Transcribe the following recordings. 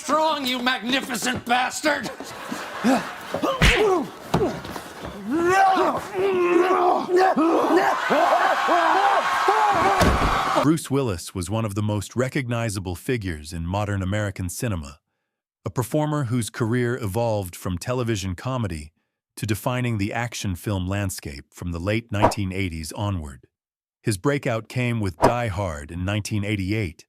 strong, you magnificent bastard! Bruce Willis was one of the most recognizable figures in modern American cinema, a performer whose career evolved from television comedy to defining the action film landscape from the late 1980s onward. His breakout came with Die Hard in 1988,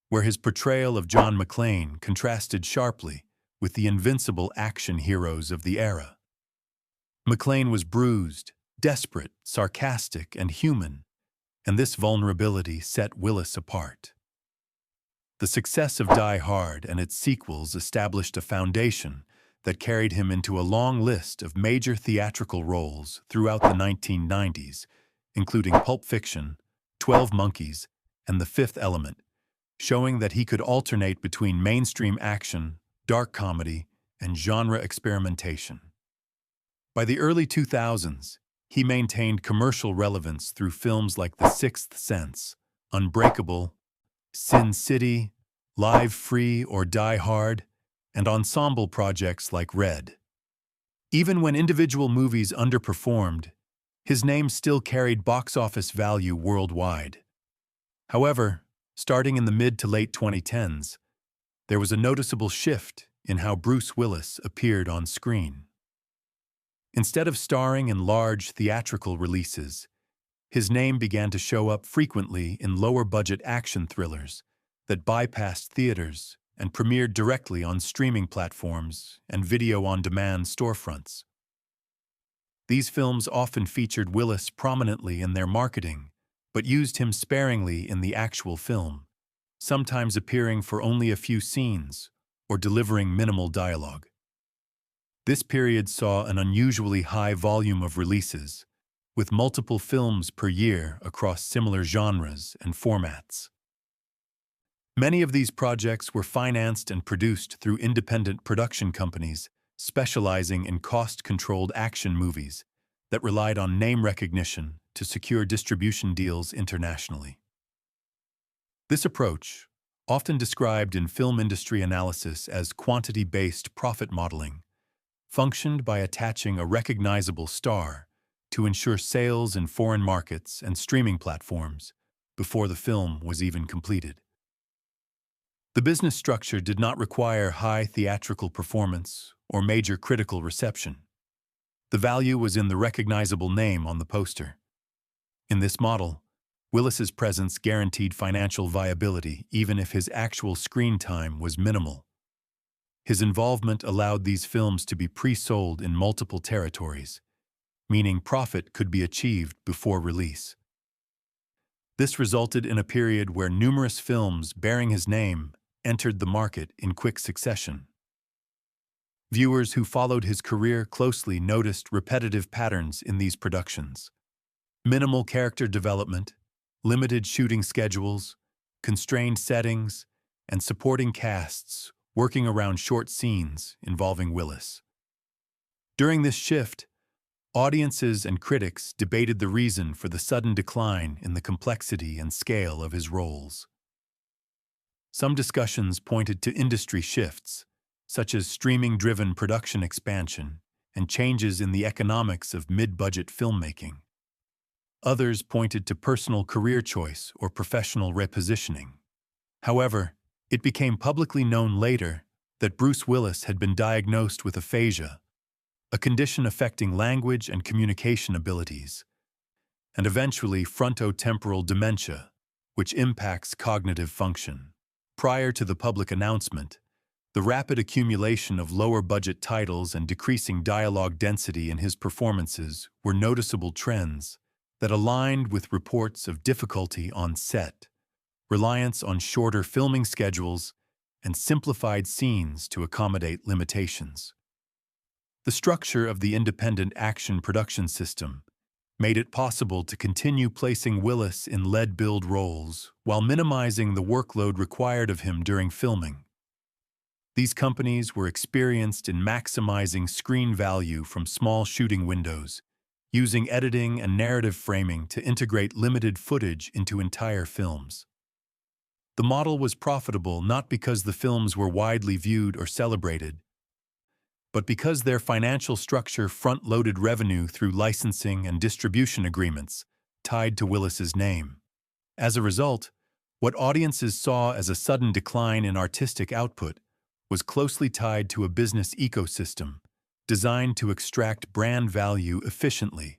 where his portrayal of John McClane contrasted sharply with the invincible action heroes of the era. McClane was bruised, desperate, sarcastic, and human, and this vulnerability set Willis apart. The success of Die Hard and its sequels established a foundation that carried him into a long list of major theatrical roles throughout the 1990s, including Pulp Fiction, 12 Monkeys, and The Fifth Element, showing that he could alternate between mainstream action, dark comedy, and genre experimentation. By the early 2000s, he maintained commercial relevance through films like The Sixth Sense, Unbreakable, Sin City, Live Free or Die Hard, and ensemble projects like Red. Even when individual movies underperformed, his name still carried box office value worldwide. However, starting in the mid to late 2010s, there was a noticeable shift in how Bruce Willis appeared on screen. Instead of starring in large theatrical releases, his name began to show up frequently in lower-budget action thrillers that bypassed theaters and premiered directly on streaming platforms and video-on-demand storefronts. These films often featured Willis prominently in their marketing, but used him sparingly in the actual film, sometimes appearing for only a few scenes or delivering minimal dialogue. This period saw an unusually high volume of releases, with multiple films per year across similar genres and formats. Many of these projects were financed and produced through independent production companies specializing in cost-controlled action movies that relied on name recognition to secure distribution deals internationally. This approach, often described in film industry analysis as quantity-based profit modeling, functioned by attaching a recognizable star to ensure sales in foreign markets and streaming platforms before the film was even completed. The business structure did not require high theatrical performance or major critical reception. The value was in the recognizable name on the poster. In this model, Willis's presence guaranteed financial viability even if his actual screen time was minimal. His involvement allowed these films to be pre-sold in multiple territories, meaning profit could be achieved before release. This resulted in a period where numerous films bearing his name entered the market in quick succession. Viewers who followed his career closely noticed repetitive patterns in these productions: minimal character development, limited shooting schedules, constrained settings, and supporting casts working around short scenes involving Willis. During this shift, audiences and critics debated the reason for the sudden decline in the complexity and scale of his roles. Some discussions pointed to industry shifts, such as streaming-driven production expansion and changes in the economics of mid-budget filmmaking. Others pointed to personal career choice or professional repositioning. However, it became publicly known later that Bruce Willis had been diagnosed with aphasia, a condition affecting language and communication abilities, and eventually frontotemporal dementia, which impacts cognitive function. Prior to the public announcement, the rapid accumulation of lower-budget titles and decreasing dialogue density in his performances were noticeable trends that aligned with reports of difficulty on set, reliance on shorter filming schedules, and simplified scenes to accommodate limitations. The structure of the independent action production system made it possible to continue placing Willis in lead-billed roles while minimizing the workload required of him during filming. These companies were experienced in maximizing screen value from small shooting windows, using editing and narrative framing to integrate limited footage into entire films. The model was profitable not because the films were widely viewed or celebrated, but because their financial structure front-loaded revenue through licensing and distribution agreements tied to Willis's name. As a result, what audiences saw as a sudden decline in artistic output was closely tied to a business ecosystem designed to extract brand value efficiently,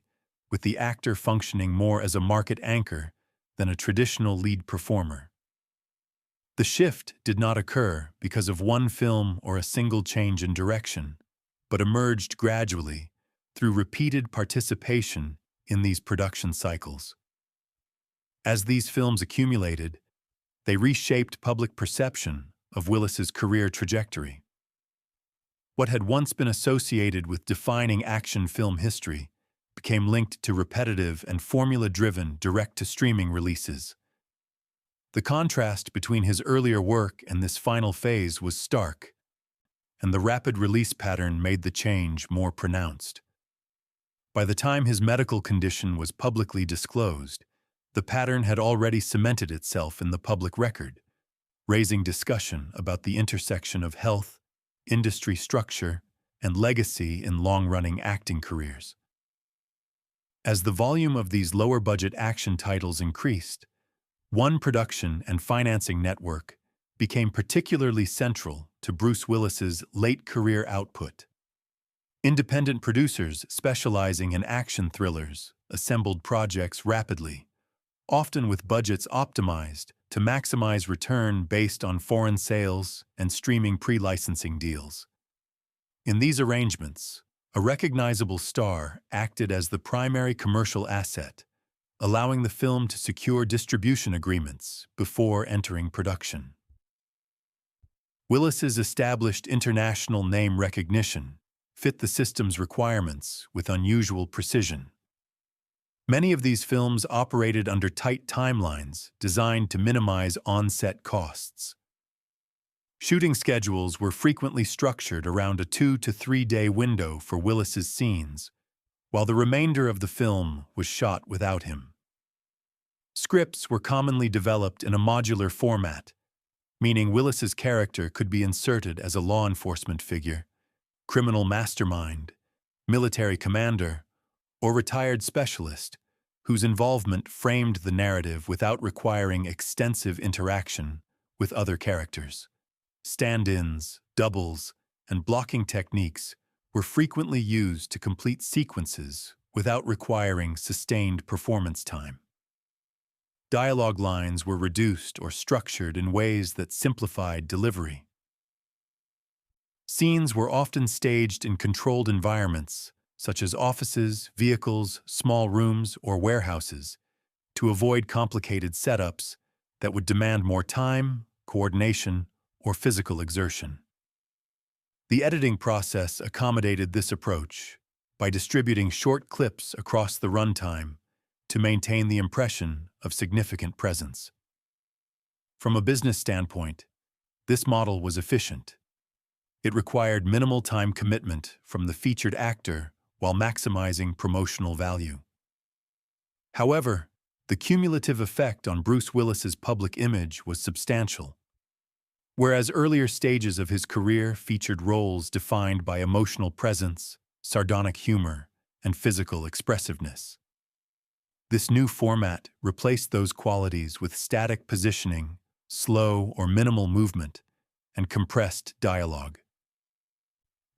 with the actor functioning more as a market anchor than a traditional lead performer. The shift did not occur because of one film or a single change in direction, but emerged gradually through repeated participation in these production cycles. As these films accumulated, they reshaped public perception of Willis's career trajectory. What had once been associated with defining action film history became linked to repetitive and formula-driven direct-to-streaming releases. The contrast between his earlier work and this final phase was stark, and the rapid release pattern made the change more pronounced. By the time his medical condition was publicly disclosed, the pattern had already cemented itself in the public record, raising discussion about the intersection of health, industry structure, and legacy in long-running acting careers. As the volume of these lower-budget action titles increased, one production and financing network became particularly central to Bruce Willis's late-career output. Independent producers specializing in action thrillers assembled projects rapidly, often with budgets optimized to maximize return based on foreign sales and streaming pre-licensing deals. In these arrangements, a recognizable star acted as the primary commercial asset, allowing the film to secure distribution agreements before entering production. Willis's established international name recognition fit the system's requirements with unusual precision. Many of these films operated under tight timelines designed to minimize on-set costs. Shooting schedules were frequently structured around a 2 to 3 day window for Willis's scenes, while the remainder of the film was shot without him. Scripts were commonly developed in a modular format, meaning Willis's character could be inserted as a law enforcement figure, criminal mastermind, military commander, or retired specialist, whose involvement framed the narrative without requiring extensive interaction with other characters. Stand-ins, doubles, and blocking techniques were frequently used to complete sequences without requiring sustained performance time. Dialogue lines were reduced or structured in ways that simplified delivery. Scenes were often staged in controlled environments, such as offices, vehicles, small rooms, or warehouses, to avoid complicated setups that would demand more time, coordination, or physical exertion. The editing process accommodated this approach by distributing short clips across the runtime to maintain the impression of significant presence. From a business standpoint, this model was efficient. It required minimal time commitment from the featured actor while maximizing promotional value. However, the cumulative effect on Bruce Willis's public image was substantial. Whereas earlier stages of his career featured roles defined by emotional presence, sardonic humor, and physical expressiveness, this new format replaced those qualities with static positioning, slow or minimal movement, and compressed dialogue.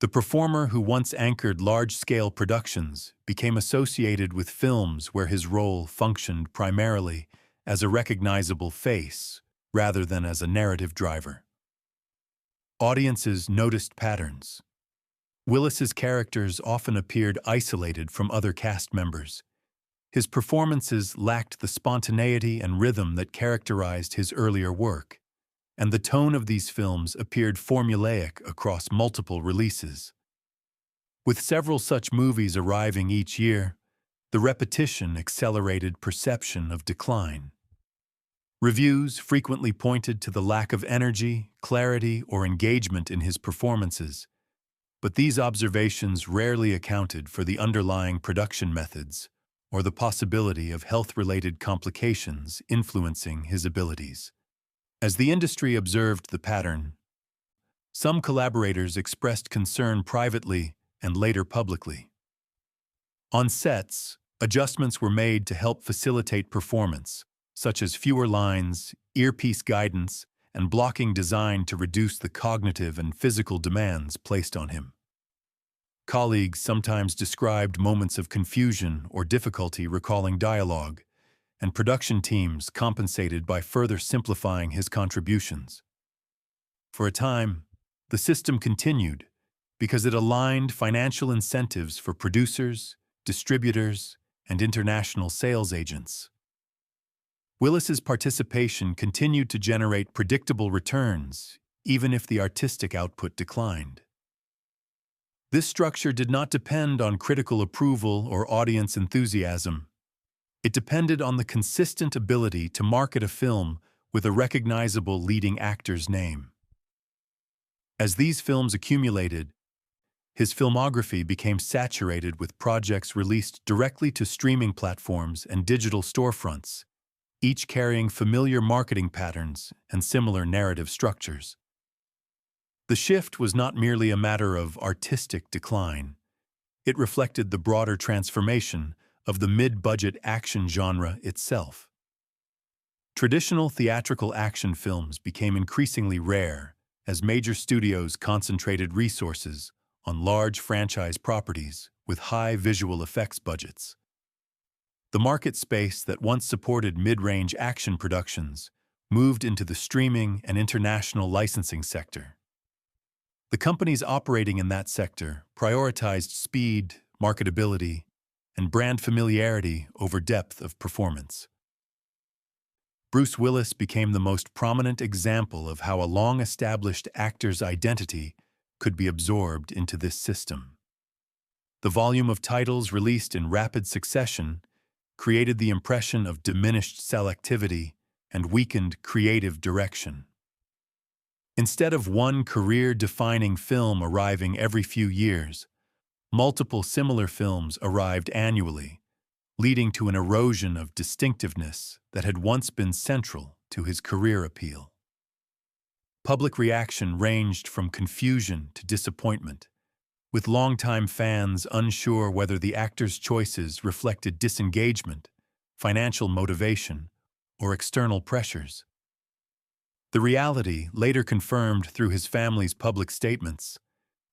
The performer who once anchored large-scale productions became associated with films where his role functioned primarily as a recognizable face rather than as a narrative driver. Audiences noticed patterns. Willis's characters often appeared isolated from other cast members. His performances lacked the spontaneity and rhythm that characterized his earlier work, and the tone of these films appeared formulaic across multiple releases. With several such movies arriving each year, the repetition accelerated perception of decline. Reviews frequently pointed to the lack of energy, clarity, or engagement in his performances, but these observations rarely accounted for the underlying production methods or the possibility of health-related complications influencing his abilities. As the industry observed the pattern, some collaborators expressed concern privately and later publicly. On sets, adjustments were made to help facilitate performance, such as fewer lines, earpiece guidance, and blocking designed to reduce the cognitive and physical demands placed on him. Colleagues sometimes described moments of confusion or difficulty recalling dialogue, and production teams compensated by further simplifying his contributions. For a time, the system continued because it aligned financial incentives for producers, distributors, and international sales agents. Willis's participation continued to generate predictable returns, even if the artistic output declined. This structure did not depend on critical approval or audience enthusiasm. It depended on the consistent ability to market a film with a recognizable leading actor's name. As these films accumulated, his filmography became saturated with projects released directly to streaming platforms and digital storefronts, each carrying familiar marketing patterns and similar narrative structures. The shift was not merely a matter of artistic decline. It reflected the broader transformation of the mid-budget action genre itself. Traditional theatrical action films became increasingly rare as major studios concentrated resources on large franchise properties with high visual effects budgets. The market space that once supported mid-range action productions moved into the streaming and international licensing sector. The companies operating in that sector prioritized speed, marketability, and brand familiarity over depth of performance. Bruce Willis became the most prominent example of how a long-established actor's identity could be absorbed into this system. The volume of titles released in rapid succession created the impression of diminished selectivity and weakened creative direction. Instead of one career-defining film arriving every few years, multiple similar films arrived annually, leading to an erosion of distinctiveness that had once been central to his career appeal. Public reaction ranged from confusion to disappointment, with longtime fans unsure whether the actor's choices reflected disengagement, financial motivation, or external pressures. The reality, later confirmed through his family's public statements,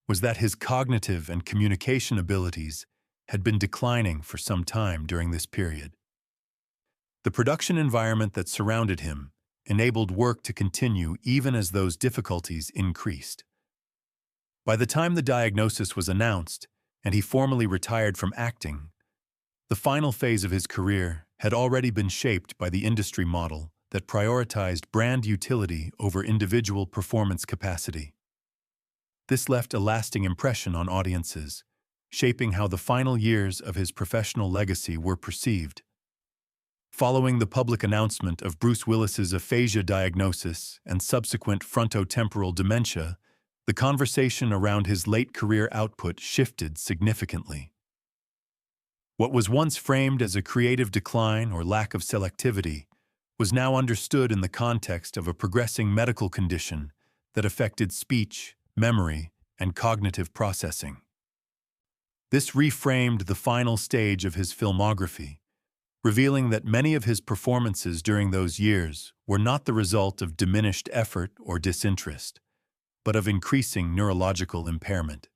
was that his cognitive and communication abilities had been declining for some time during this period. The production environment that surrounded him enabled work to continue even as those difficulties increased. By the time the diagnosis was announced and he formally retired from acting, the final phase of his career had already been shaped by the industry model that prioritized brand utility over individual performance capacity. This left a lasting impression on audiences, shaping how the final years of his professional legacy were perceived. Following the public announcement of Bruce Willis's aphasia diagnosis and subsequent frontotemporal dementia, the conversation around his late career output shifted significantly. What was once framed as a creative decline or lack of selectivity was now understood in the context of a progressing medical condition that affected speech, memory, and cognitive processing. This reframed the final stage of his filmography, revealing that many of his performances during those years were not the result of diminished effort or disinterest, but of increasing neurological impairment.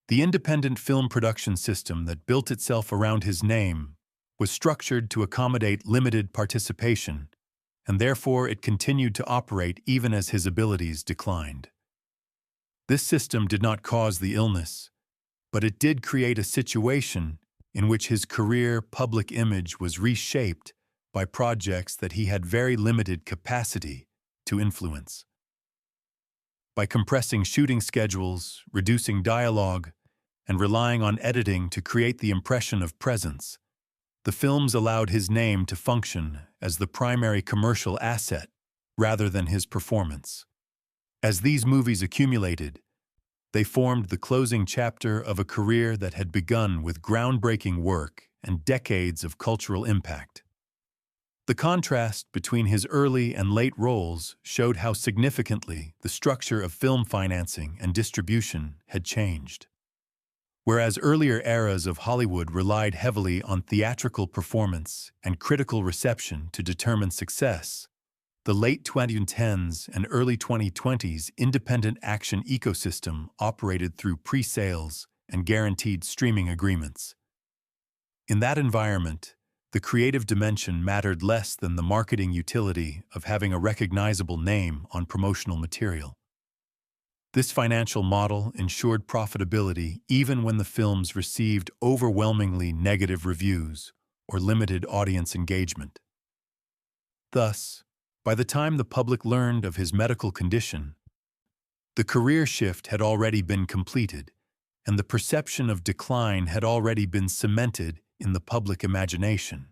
The independent film production system that built itself around his name was structured to accommodate limited participation, and therefore it continued to operate even as his abilities declined. This system did not cause the illness, but it did create a situation in which his career public image was reshaped by projects that he had very limited capacity to influence. By compressing shooting schedules, reducing dialogue, and relying on editing to create the impression of presence, the films allowed his name to function as the primary commercial asset rather than his performance. As these movies accumulated, they formed the closing chapter of a career that had begun with groundbreaking work and decades of cultural impact. The contrast between his early and late roles showed how significantly the structure of film financing and distribution had changed. Whereas earlier eras of Hollywood relied heavily on theatrical performance and critical reception to determine success, the late 2010s and early 2020s independent action ecosystem operated through pre-sales and guaranteed streaming agreements. In that environment, the creative dimension mattered less than the marketing utility of having a recognizable name on promotional material. This financial model ensured profitability even when the films received overwhelmingly negative reviews or limited audience engagement. Thus, by the time the public learned of his medical condition, the career shift had already been completed, and the perception of decline had already been cemented in the public imagination.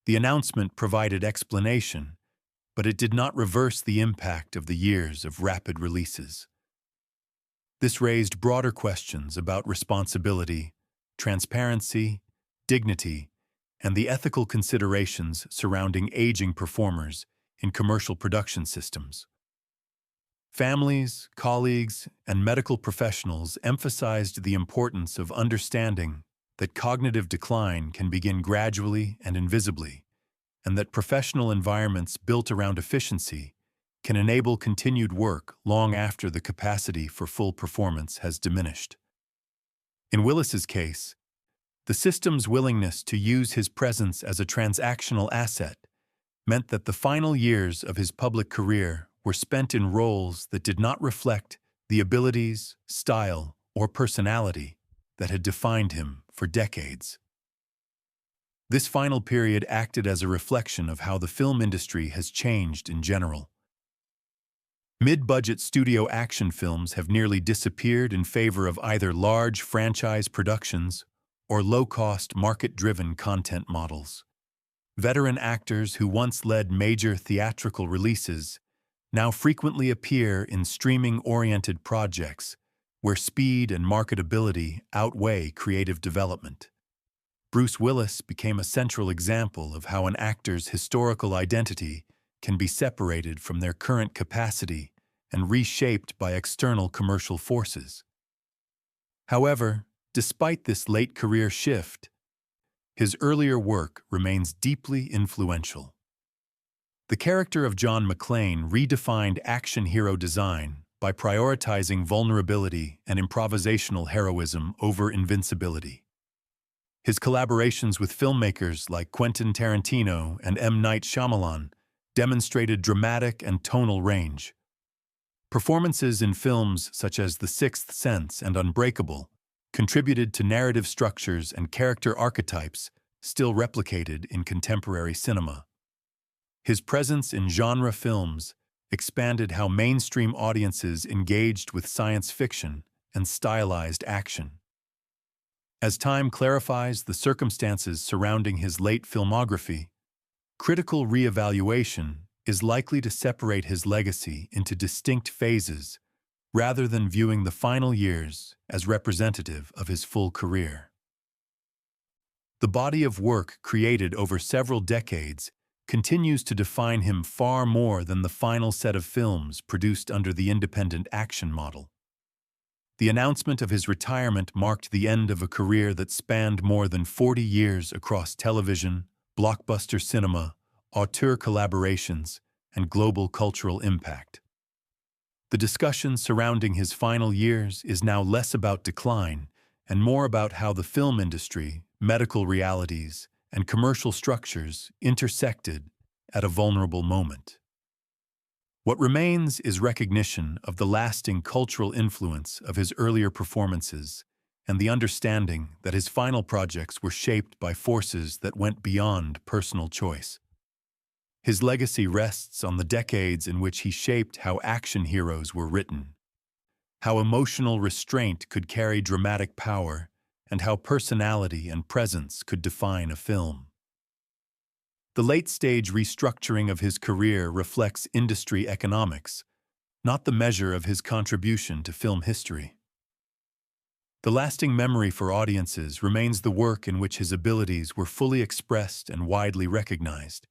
The announcement provided explanation, but it did not reverse the impact of the years of rapid releases. This raised broader questions about responsibility, transparency, dignity, and the ethical considerations surrounding aging performers in commercial production systems. Families, colleagues, and medical professionals emphasized the importance of understanding that cognitive decline can begin gradually and invisibly, and that professional environments built around efficiency can enable continued work long after the capacity for full performance has diminished. In Willis's case, the system's willingness to use his presence as a transactional asset meant that the final years of his public career were spent in roles that did not reflect the abilities, style, or personality that had defined him for decades. This final period acted as a reflection of how the film industry has changed in general. Mid-budget studio action films have nearly disappeared in favor of either large franchise productions or low-cost, market-driven content models. Veteran actors who once led major theatrical releases now frequently appear in streaming-oriented projects where speed and marketability outweigh creative development. Bruce Willis became a central example of how an actor's historical identity can be separated from their current capacity and reshaped by external commercial forces. However, despite this late career shift, his earlier work remains deeply influential. The character of John McClane redefined action hero design by prioritizing vulnerability and improvisational heroism over invincibility. His collaborations with filmmakers like Quentin Tarantino and M. Night Shyamalan demonstrated dramatic and tonal range. Performances in films such as The Sixth Sense and Unbreakable contributed to narrative structures and character archetypes still replicated in contemporary cinema. His presence in genre films expanded how mainstream audiences engaged with science fiction and stylized action. As time clarifies the circumstances surrounding his late filmography, critical reevaluation is likely to separate his legacy into distinct phases rather than viewing the final years as representative of his full career. The body of work created over several decades continues to define him far more than the final set of films produced under the independent action model. The announcement of his retirement marked the end of a career that spanned more than 40 years across television, blockbuster cinema, auteur collaborations, and global cultural impact. The discussion surrounding his final years is now less about decline and more about how the film industry, medical realities, and commercial structures intersected at a vulnerable moment. What remains is recognition of the lasting cultural influence of his earlier performances and the understanding that his final projects were shaped by forces that went beyond personal choice. His legacy rests on the decades in which he shaped how action heroes were written, how emotional restraint could carry dramatic power, and how personality and presence could define a film. The late-stage restructuring of his career reflects industry economics, not the measure of his contribution to film history. The lasting memory for audiences remains the work in which his abilities were fully expressed and widely recognized.